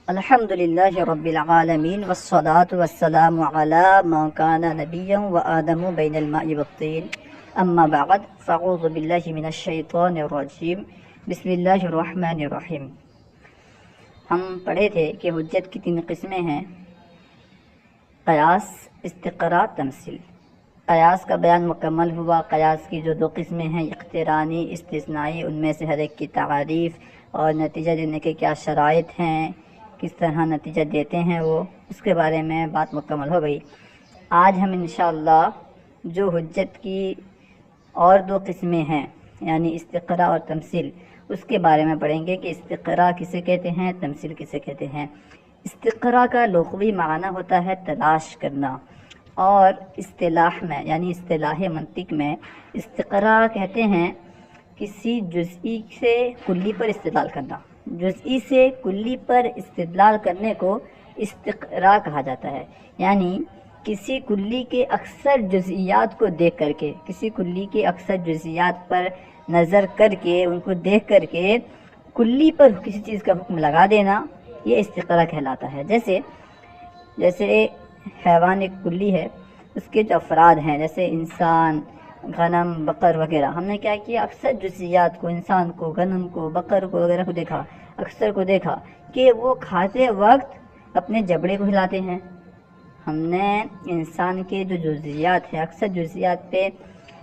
الحمدللہ رب العالمین والصلاة والسلام علی من کان نبیا وآدم بین الماء والطین اما بعد فاعوذ باللہ من الشیطان الرجیم بسم اللہ الرحمن الرحیم۔ ہم پڑھے تھے کہ حجت کی 3 قسمیں ہیں: قیاس، استقراء، تمثیل۔ قیاس کا بیان مکمل ہوا۔ قیاس کی جو 2 قسمیں ہیں، اقترانی، استثنائی، ان میں سے ہر ایک کی تعریف اور نتیجہ دینے کے کیا شرائط ہیں، کس طرح نتیجہ دیتے ہیں وہ، اس کے بارے میں بات مکمل ہو گئی۔ آج ہم انشاءاللہ جو حجت کی اور 2 قسمیں ہیں یعنی استقراء اور تمثیل، اس کے بارے میں پڑھیں گے کہ استقراء کسے کہتے ہیں، تمثیل کسے کہتے ہیں۔ استقراء کا لغوی معنی ہوتا ہے تلاش کرنا، اور اصطلاح میں یعنی اصطلاح منطق میں استقراء کہتے ہیں کسی جزئی سے کلی پر استدلال کرنا۔ جزئی سے کلی پر استدلال کرنے کو استقراء کہا جاتا ہے، یعنی کسی کلی کے اکثر جزئیات کو دیکھ کر کے، کسی کلی کے اکثر جزئیات پر نظر کر کے، ان کو دیکھ کر کے کلی پر کسی چیز کا حکم لگا دینا، یہ استقراء کہلاتا ہے۔ جیسے حیوان ایک کلی ہے، اس کے جو افراد ہیں جیسے انسان، غنم، بقر وغیرہ، ہم نے کیا کیا، اکثر جزئیات کو، انسان کو، غنم کو، بقر کو وغیرہ کو دیکھا، اکثر کو دیکھا کہ وہ کھاتے وقت اپنے جبڑے کو ہلاتے ہیں۔ ہم نے انسان کے جو جزئیات ہیں، اکثر جزئیات پہ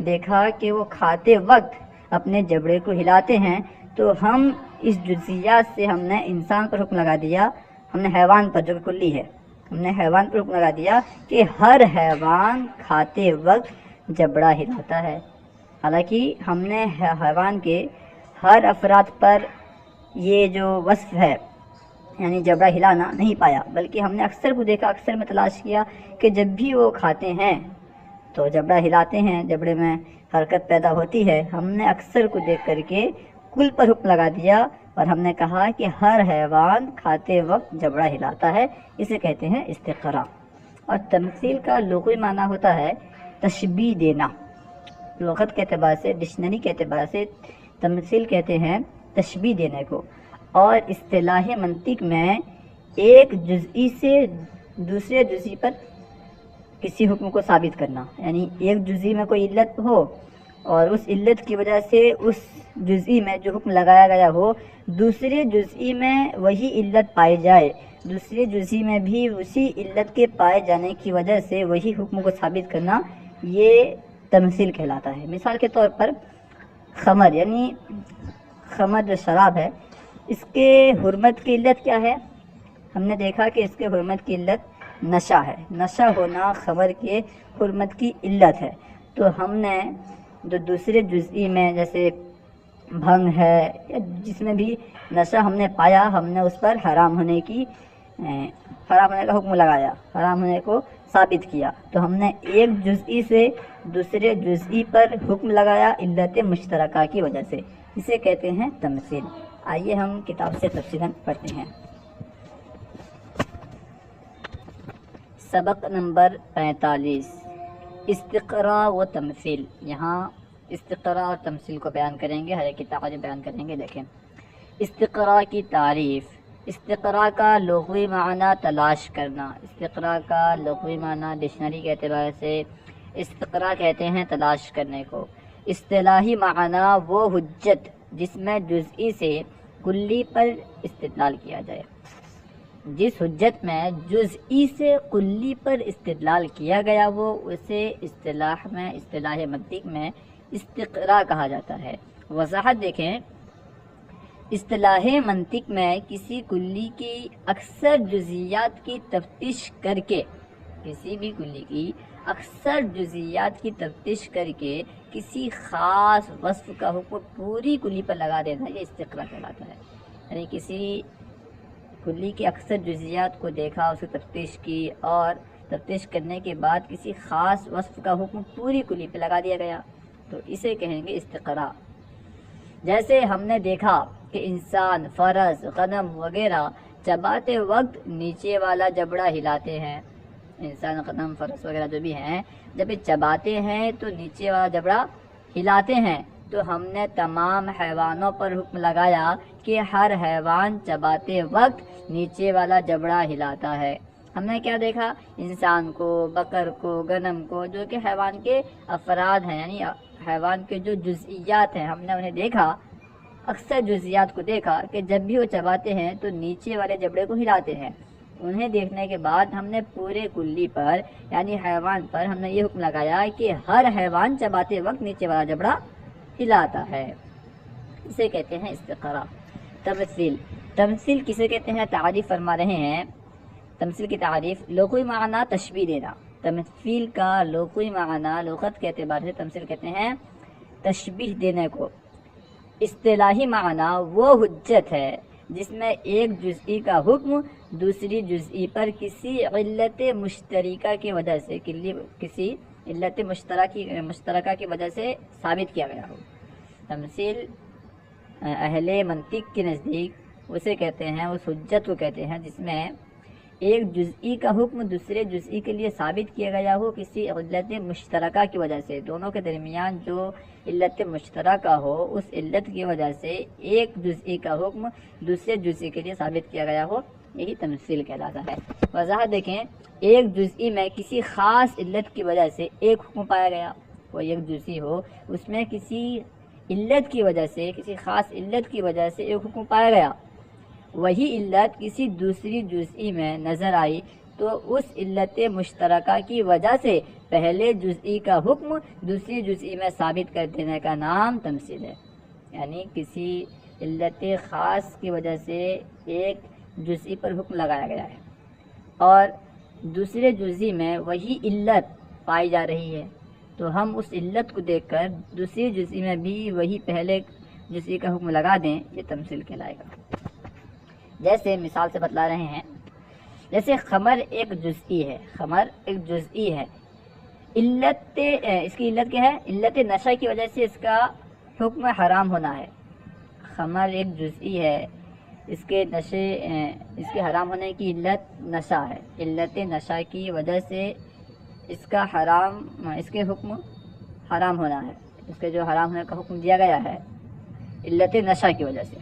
دیکھا کہ وہ کھاتے وقت اپنے جبڑے کو ہلاتے ہیں، تو ہم اس جزئیات سے ہم نے انسان پر حکم لگا دیا، ہم نے حیوان پر جو کہ کلی ہے، ہم نے حیوان پر حکم لگا دیا کہ ہر حیوان کھاتے وقت جبڑا ہلاتا ہے۔ حالانکہ ہم نے حیوان کے ہر افراد پر یہ جو وصف ہے یعنی جبڑا ہلانا نہیں پایا، بلکہ ہم نے اکثر کو دیکھا، اکثر میں تلاش کیا کہ جب بھی وہ کھاتے ہیں تو جبڑا ہلاتے ہیں، جبڑے میں حرکت پیدا ہوتی ہے۔ ہم نے اکثر کو دیکھ کر کے کل پر حکم لگا دیا اور ہم نے کہا کہ ہر حیوان کھاتے وقت جبڑا ہلاتا ہے، اسے کہتے ہیں استقراء۔ اور تمثیل کا لغوی معنی ہوتا ہے تشبیہ دینا۔ لغت کے اعتبار سے، ڈکشنری کے اعتبار سے تمثیل کہتے ہیں تشبیہ دینے کو، اور اصطلاح منطق میں ایک جزئی سے دوسرے جزئی پر کسی حکم کو ثابت کرنا، یعنی ایک جزئی میں کوئی علت ہو اور اس علت کی وجہ سے اس جزئی میں جو حکم لگایا گیا ہو، دوسرے جزئی میں وہی علت پائی جائے، دوسرے جزئی میں بھی اسی علت کے پائے جانے کی وجہ سے وہی حکم کو ثابت کرنا، یہ تمثیل کہلاتا ہے۔ مثال کے طور پر خمر، یعنی خمر جو شراب ہے، اس کے حرمت کی علت کیا ہے؟ ہم نے دیکھا کہ اس کے حرمت کی علت نشہ ہے، نشہ ہونا خمر کے حرمت کی علت ہے۔ تو ہم نے جو دوسرے جزئی میں جیسے بھنگ ہے یا جس میں بھی نشہ ہم نے پایا، ہم نے اس پر حرام ہونے کا حکم لگایا، حرام ہونے کو ثابت کیا۔ تو ہم نے ایک جزئی سے دوسرے جزئی پر حکم لگایا علت مشترکہ کی وجہ سے، اسے کہتے ہیں تمثیل۔ آئیے ہم کتاب سے تفصیلاً پڑھتے ہیں۔ سبق نمبر 45، استقراء و تمثیل۔ یہاں استقراء اور تمثیل کو بیان کریں گے، ہر ایک کی تعریف بیان کریں گے۔ دیکھیں، استقراء کی تعریف۔ استقراء کا لغوی معنی تلاش کرنا۔ استقراء کا لغوی معنی ڈکشنری کے اعتبار سے استقراء کہتے ہیں تلاش کرنے کو۔ اصطلاحی معنی وہ حجت جس میں جزئی سے کلی پر استدلال کیا جائے۔ جس حجت میں جزئی سے کلی پر استدلال کیا گیا وہ اسے اصطلاح منطق میں استقراء کہا جاتا ہے۔ وضاحت دیکھیں، اصطلاح منطق میں کسی کلی کی اکثر جزئیات کی تفتیش کر کے، کسی بھی کلی کی اکثر جزئیات کی تفتیش کر کے کسی خاص وصف کا حکم پوری کلی پر لگا دینا، یہ استقراء کہلاتا ہے۔ یعنی کسی کلی کی اکثر جزئیات کو دیکھا، اس کی تفتیش کی، اور تفتیش کرنے کے بعد کسی خاص وصف کا حکم پوری کلی پہ لگا دیا گیا، تو اسے کہیں گے استقراء۔ جیسے ہم نے دیکھا کہ انسان، فرس، غنم وغیرہ چباتے وقت نیچے والا جبڑا ہلاتے ہیں۔ انسان، غنم، فرس وغیرہ جو بھی ہیں، جب یہ چباتے ہیں تو نیچے والا جبڑا ہلاتے ہیں، تو ہم نے تمام حیوانوں پر حکم لگایا کہ ہر حیوان چباتے وقت نیچے والا جبڑا ہلاتا ہے۔ ہم نے کیا دیکھا؟ انسان کو، بکر کو، غنم کو، جو کہ حیوان کے افراد ہیں، یعنی حیوان کے جو جزئیات ہیں، ہم نے انہیں دیکھا، اکثر جزئیات کو دیکھا کہ جب بھی وہ چباتے ہیں تو نیچے والے جبڑے کو ہلاتے ہیں۔ انہیں دیکھنے کے بعد ہم نے پورے کلی پر یعنی حیوان پر ہم نے یہ حکم لگایا کہ ہر حیوان چباتے وقت نیچے والا جبڑا ہلاتا ہے۔ اسے کہتے ہیں استقرا۔ تمثیل، تمثیل کسے کہتے ہیں؟ تعریف فرما رہے ہیں۔ تمثیل کی تعریف، لغوی معنی تشبیہ دینا۔ تمثیل کا لغوی معنی لغت کے اعتبار سے تمثیل کہتے ہیں تشبیہ دینے کو۔ اصطلاحی معنی وہ حجت ہے جس میں ایک جزئی کا حکم دوسری جزئی پر کسی علت مشترکہ کی وجہ سے کسی علت مشترکہ کی وجہ سے ثابت کیا گیا ہو۔ تمثیل اہل منطق کے نزدیک اسے کہتے ہیں، اس حجت کو کہتے ہیں جس میں ایک جزئی کا حکم دوسرے جزئی کے لیے ثابت کیا گیا ہو کسی علت مشترکہ کی وجہ سے۔ دونوں کے درمیان جو علت مشترکہ ہو، اس علت کی وجہ سے ایک جزئی کا حکم دوسرے جزئی کے لیے ثابت کیا گیا ہو، یہی تمثیل کہلاتا ہے۔ وضاحت دیکھیں، ایک جزئی میں کسی خاص علت کی وجہ سے ایک حکم پایا گیا، کوئی ایک جزئی ہو، اس میں کسی علت کی وجہ سے، کسی خاص علت کی وجہ سے ایک حکم پایا گیا، وہی علت کسی دوسری جزئی میں نظر آئی تو اس علت مشترکہ کی وجہ سے پہلے جزئی کا حکم دوسری جزئی میں ثابت کر دینے کا نام تمثیل ہے۔ یعنی کسی علت خاص کی وجہ سے ایک جزئی پر حکم لگایا گیا ہے اور دوسرے جزئی میں وہی علت پائی جا رہی ہے، تو ہم اس علت کو دیکھ کر دوسری جزئی میں بھی وہی پہلے جزئی کا حکم لگا دیں، یہ تمثیل کہلائے گا۔ جیسے مثال سے بتلا رہے ہیں، جیسے خمر ایک جزئی ہے، خمر ایک جزئی ہے، اس کی علت کیا ہے؟ علت نشہ کی وجہ سے اس کا حکم حرام ہونا ہے۔ خمر ایک جزئی ہے، اس کے حرام ہونے کی علت نشہ ہے، علت نشہ کی وجہ سے اس کے حکم حرام ہونا ہے، اس کے جو حرام ہونے کا حکم دیا گیا ہے علت نشہ کی وجہ سے۔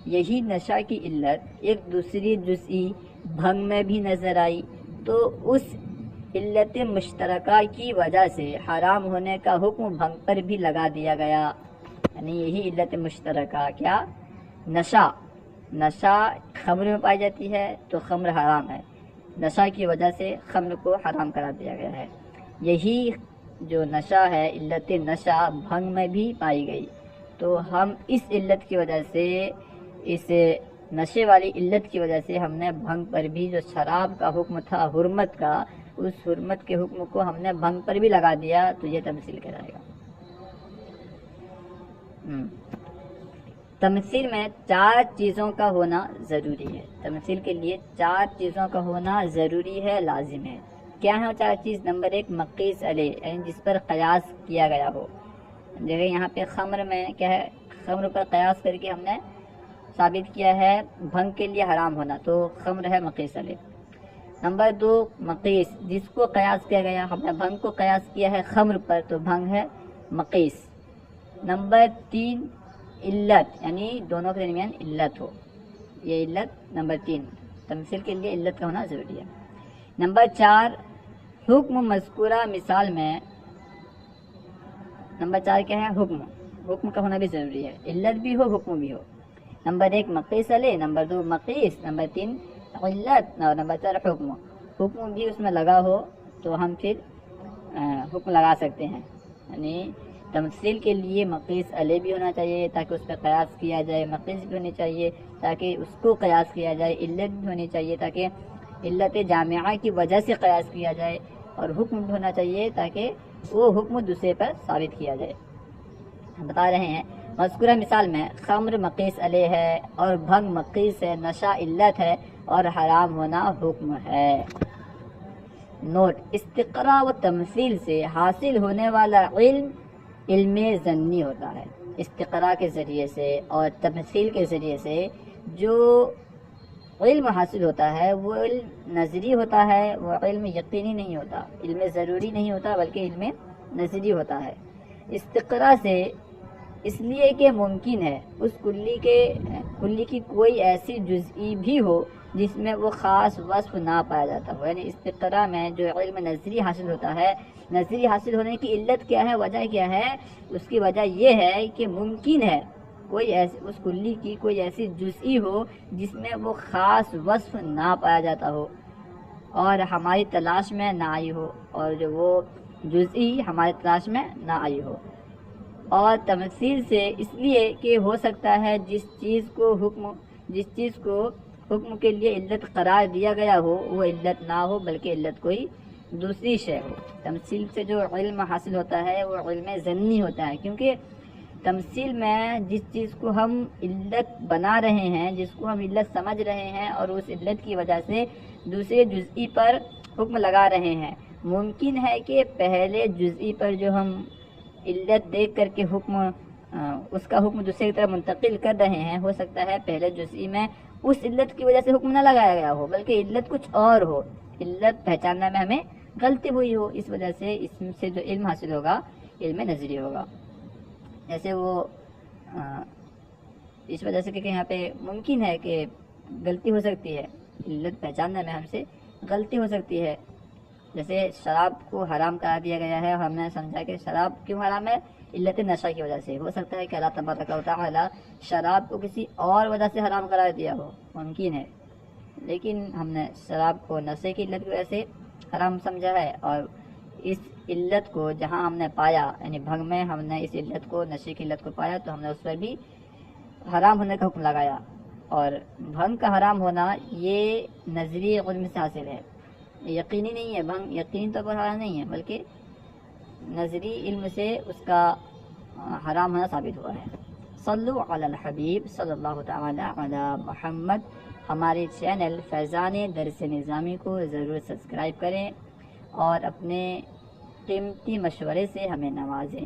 یہی نشہ کی علت ایک دوسری جزئی بھنگ میں بھی نظر آئی تو اس علت مشترکہ کی وجہ سے حرام ہونے کا حکم بھنگ پر بھی لگا دیا گیا۔ یعنی یہی علت مشترکہ کیا؟ نشہ خمر میں پائی جاتی ہے تو خمر حرام ہے، نشہ کی وجہ سے خمر کو حرام قرار دیا گیا ہے۔ یہی جو نشہ ہے، علت نشہ بھنگ میں بھی پائی گئی، تو ہم اس علت کی وجہ سے، اس نشے والی علت کی وجہ سے ہم نے بھنگ پر بھی جو شراب کا حکم تھا حرمت کا، اس حرمت کے حکم کو ہم نے بھنگ پر بھی لگا دیا، تو یہ تمثیل کہلائے گا۔ تمثیل میں 4 چیزوں کا ہونا ضروری ہے۔ تمثیل کے لیے 4 چیزوں کا ہونا ضروری ہے، لازم ہے۔ کیا ہے وہ 4 چیز؟ نمبر 1 مقیس علیہ، یعنی جس پر قیاس کیا گیا ہو۔ جگہ یہاں پہ خمر میں کیا ہے؟ خمر پر قیاس کر کے ہم نے ثابت کیا ہے بھنگ کے لیے حرام ہونا، تو خمر ہے مقیس علیہ۔ نمبر 2 مقیس، جس کو قیاس کیا گیا، ہم نے بھنگ کو قیاس کیا ہے خمر پر، تو بھنگ ہے مقیس۔ نمبر 3 علت، یعنی دونوں کے درمیان علت ہو، یہ علت نمبر 3، تمثیل کے لیے علت کا ہونا ضروری ہے۔ نمبر 4 حکم مذکورہ مثال میں، نمبر 4 کیا ہے؟ حکم کا ہونا بھی ضروری ہے، علت بھی ہو حکم بھی ہو۔ نمبر 1 مقیس علیہ، نمبر 2 مقیس، نمبر 3 علت، اور نمبر 4 حکم بھی اس میں لگا ہو تو ہم پھر حکم لگا سکتے ہیں۔ یعنی تمثیل کے لیے مقیس علیہ بھی ہونا چاہیے تاکہ اس پہ قیاس کیا جائے، مقیس بھی ہونی چاہیے تاکہ اس کو قیاس کیا جائے، علت بھی ہونی چاہیے تاکہ علت جامعہ کی وجہ سے قیاس کیا جائے، اور حکم بھی ہونا چاہیے تاکہ وہ حکم دوسرے پر ثابت کیا جائے۔ ہم بتا رہے ہیں مذکورہ مثال میں خمر مقیس علیہ ہے اور بھنگ مقیس ہے، نشہ علت ہے اور حرام ہونا حکم ہے۔ نوٹ: استقراء و تمثیل سے حاصل ہونے والا علم ظنی ہوتا ہے۔ استقراء کے ذریعے سے اور تمثیل کے ذریعے سے جو علم حاصل ہوتا ہے وہ علم نظری ہوتا ہے، وہ علم یقینی نہیں ہوتا، علم ضروری نہیں ہوتا بلکہ علم نظری ہوتا ہے۔ استقراء سے اس لیے کہ ممکن ہے اس کلی کی کوئی ایسی جزئی بھی ہو جس میں وہ خاص وصف نہ پایا جاتا ہو. یعنی استقرا میں جو علم نظری حاصل ہوتا ہے، نظری حاصل ہونے کی علت کیا ہے، وجہ کیا ہے؟ اس کی وجہ یہ ہے کہ ممکن ہے اس کلی کی کوئی ایسی جزئی ہو جس میں وہ خاص وصف نہ پایا جاتا ہو اور ہماری تلاش میں نہ آئی ہو، اور جو وہ جزئی ہماری تلاش میں نہ آئی ہو. اور تمثیل سے اس لیے کہ ہو سکتا ہے جس چیز کو حکم کے لیے علت قرار دیا گیا ہو وہ علت نہ ہو بلکہ علت کوئی دوسری شے ہو. تمثیل سے جو علم حاصل ہوتا ہے وہ علم ظنی ہوتا ہے، کیونکہ تمثیل میں جس چیز کو ہم علت بنا رہے ہیں، جس کو ہم علت سمجھ رہے ہیں اور اس علت کی وجہ سے دوسرے جزئی پر حکم لگا رہے ہیں، ممکن ہے کہ پہلے جزئی پر جو ہم علت دیکھ کر کے اس کا حکم دوسرے کی طرف منتقل کر رہے ہیں، ہو سکتا ہے پہلے جزئی میں اس علت کی وجہ سے حکم نہ لگایا گیا ہو بلکہ علت کچھ اور ہو، علت پہچاننے میں ہمیں غلطی ہوئی ہو، اس وجہ سے اس سے جو علم حاصل ہوگا علم نظری ہوگا. جیسے وہ اس وجہ سے کہ یہاں پہ ممکن ہے کہ غلطی ہو سکتی ہے، علت پہچاننے میں ہم سے غلطی ہو سکتی ہے. جیسے شراب کو حرام قرار دیا گیا ہے اور ہم نے سمجھا کہ شراب کیوں حرام ہے، علت نشہ کی وجہ سے. ہو سکتا ہے کہ اللہ تبارک و تعالی شراب کو کسی اور وجہ سے حرام قرار دیا ہو، ممکن ہے، لیکن ہم نے شراب کو نشے کی علت کی وجہ سے حرام سمجھا ہے، اور اس علت کو جہاں ہم نے پایا، یعنی بھنگ میں ہم نے اس علت کو، نشے کی علت کو پایا تو ہم نے اس پر بھی حرام ہونے کا حکم لگایا. اور بھنگ کا حرام ہونا یہ نظری علم سے حاصل ہے، یقینی نہیں ہے. بھنگ یقینی طور پر حرام نہیں ہے بلکہ نظری علم سے اس کا حرام ہونا ثابت ہوا ہے. صلو علی الحبیب صلی اللہ تعالی علی محمد. ہمارے چینل فیضان درس نظامی کو ضرور سبسکرائب کریں اور اپنے قیمتی مشورے سے ہمیں نوازیں.